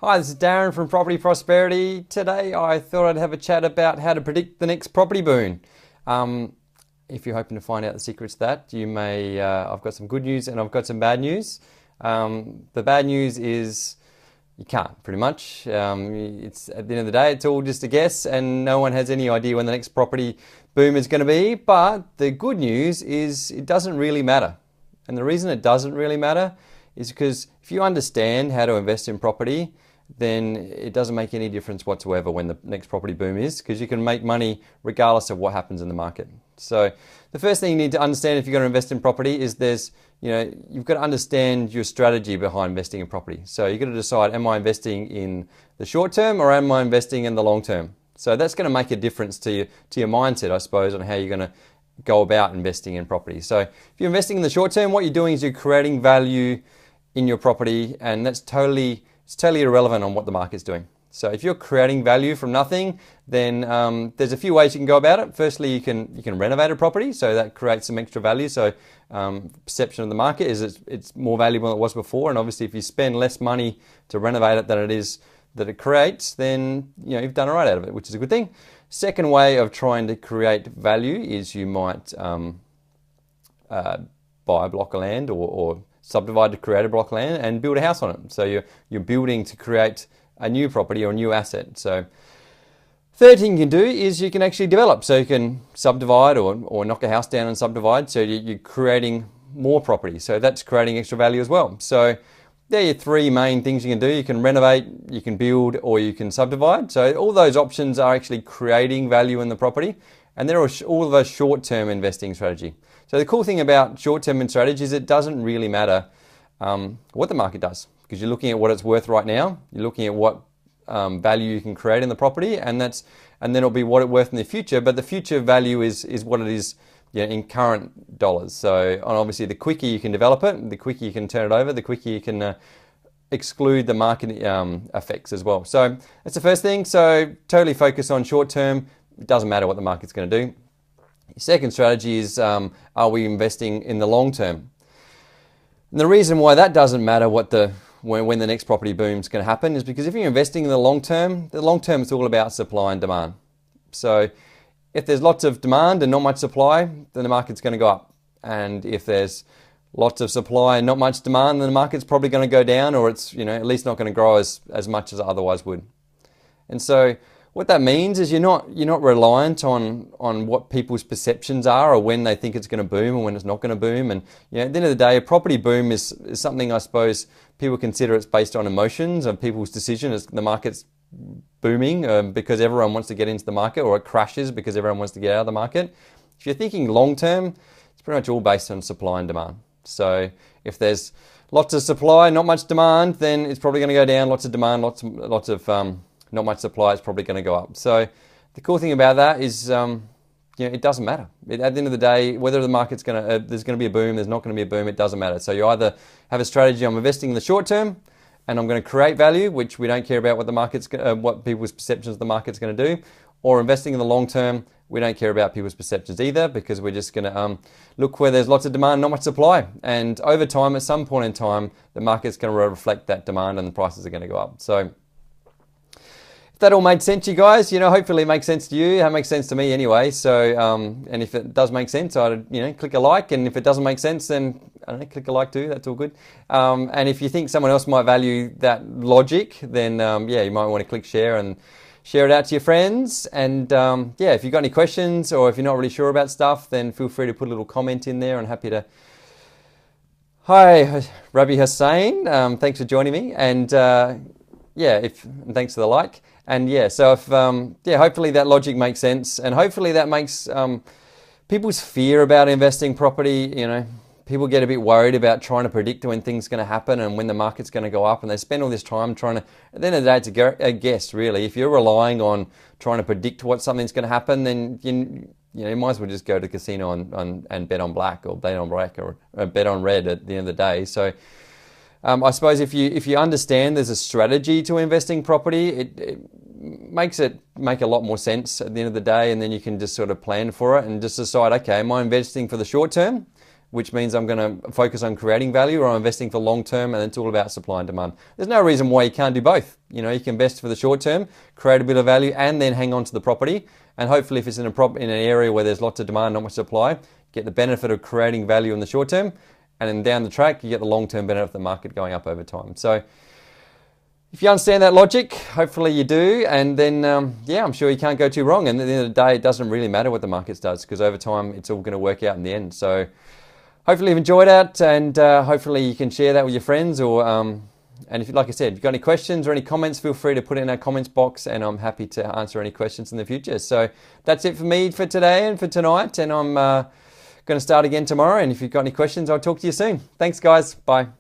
Hi, this is Darren from Property Prosperity. Today I thought I'd have a chat about how to predict the next property boom. If you're hoping to find out the secrets to that, you may. I've got some good news and I've got some bad news. The bad news is you can't, pretty much. It's at the end of the day, it's all just a guess, and no one has any idea when the next property boom is going to be. But the good news is it doesn't really matter, and the reason it doesn't really matter is because if you understand how to invest in property, then it doesn't make any difference whatsoever when the next property boom is, because you can make money regardless of what happens in the market. So the first thing you need to understand if you're going to invest in property is you've got to understand your strategy behind investing in property. So you've got to decide, am I investing in the short term or am I investing in the long term? So that's going to make a difference to your mindset, I suppose, on how you're going to go about investing in property. So if you're investing in the short term, what you're doing is you're creating value in your property, and it's totally irrelevant on what the market's doing. So if you're creating value from nothing, then there's a few ways you can go about it. Firstly, you can renovate a property, so that creates some extra value. So perception of the market is it's more valuable than it was before, and obviously if you spend less money to renovate it than it is that it creates, then you've done all right out of it, which is a good thing. Second way of trying to create value is you might buy a block of land or subdivide to create a block of land and build a house on it. So you're building to create a new property or a new asset. So third thing you can do is you can actually develop. So you can subdivide or knock a house down and subdivide. So you're creating more property. So that's creating extra value as well. So there are your three main things you can do. You can renovate, you can build, or you can subdivide. So all those options are actually creating value in the property. And they're all of a short-term investing strategy. So the cool thing about short-term strategy is it doesn't really matter what the market does, because you're looking at what it's worth right now. You're looking at what value you can create in the property, and then it'll be what it's worth in the future. But the future value is what it is in current dollars. So and obviously, the quicker you can develop it, the quicker you can turn it over, the quicker you can exclude the market effects as well. So that's the first thing. So totally focus on short-term. It doesn't matter what the market's going to do. Second strategy is, are we investing in the long term? And the reason why that doesn't matter when the next property boom is going to happen is because if you're investing in the long term is all about supply and demand. So if there's lots of demand and not much supply, then the market's going to go up. And if there's lots of supply and not much demand, then the market's probably going to go down, or it's at least not going to grow as much as it otherwise would. And so what that means is you're not reliant on what people's perceptions are or when they think it's going to boom or when it's not going to boom. And at the end of the day, a property boom is something I suppose people consider it's based on emotions and people's decision as the market's booming because everyone wants to get into the market, or it crashes because everyone wants to get out of the market. If you're thinking long term, it's pretty much all based on supply and demand. So if there's lots of supply, not much demand, then it's probably going to go down. Lots of demand, lots of not much supply, is probably going to go up. So the cool thing about that is, it doesn't matter. At the end of the day, whether the market's there's going to be a boom, there's not going to be a boom, it doesn't matter. So you either have a strategy, I'm investing in the short term, and I'm going to create value, which we don't care about what people's perceptions of the market's going to do, or investing in the long term, we don't care about people's perceptions either, because we're just going to look where there's lots of demand, not much supply. And over time, at some point in time, the market's going to reflect that demand and the prices are going to go up. So that all made sense to you guys, hopefully it makes sense to you. It makes sense to me anyway. So, and if it does make sense, I'd, click a like. And if it doesn't make sense, then I don't know, click a like too. That's all good. And if you think someone else might value that logic, then you might want to click share and share it out to your friends. And if you've got any questions or if you're not really sure about stuff, then feel free to put a little comment in there. I'm happy to. Hi, Rabi Hussain. Thanks for joining me. And and thanks for the like. And so if hopefully that logic makes sense, and hopefully that makes people's fear about investing property. People get a bit worried about trying to predict when things are going to happen and when the market's going to go up, and they spend all this time trying to. At the end of the day, it's a guess, really. If you're relying on trying to predict what something's going to happen, then you might as well just go to the casino and bet on black or bet on black or bet on red at the end of the day. So. I suppose if you understand there's a strategy to investing property, it makes it make a lot more sense at the end of the day, and then you can just sort of plan for it and just decide, okay, am I investing for the short term? which means I'm going to focus on creating value, or I'm investing for long term, and it's all about supply and demand. There's no reason why you can't do both. You know, you can invest for the short term, create a bit of value, and then hang on to the property. And hopefully, if it's in an area where there's lots of demand, not much supply, get the benefit of creating value in the short term, and then down the track, you get the long-term benefit of the market going up over time. So if you understand that logic, hopefully you do, and then, yeah, I'm sure you can't go too wrong. And at the end of the day, it doesn't really matter what the market does, because over time, it's all going to work out in the end. So hopefully you've enjoyed that, and hopefully you can share that with your friends. Or and if, like I said, if you've got any questions or any comments, feel free to put it in our comments box, and I'm happy to answer any questions in the future. So that's it for me for today and for tonight, and I'm going to start again tomorrow. And if you've got any questions, I'll talk to you soon. Thanks, guys. Bye.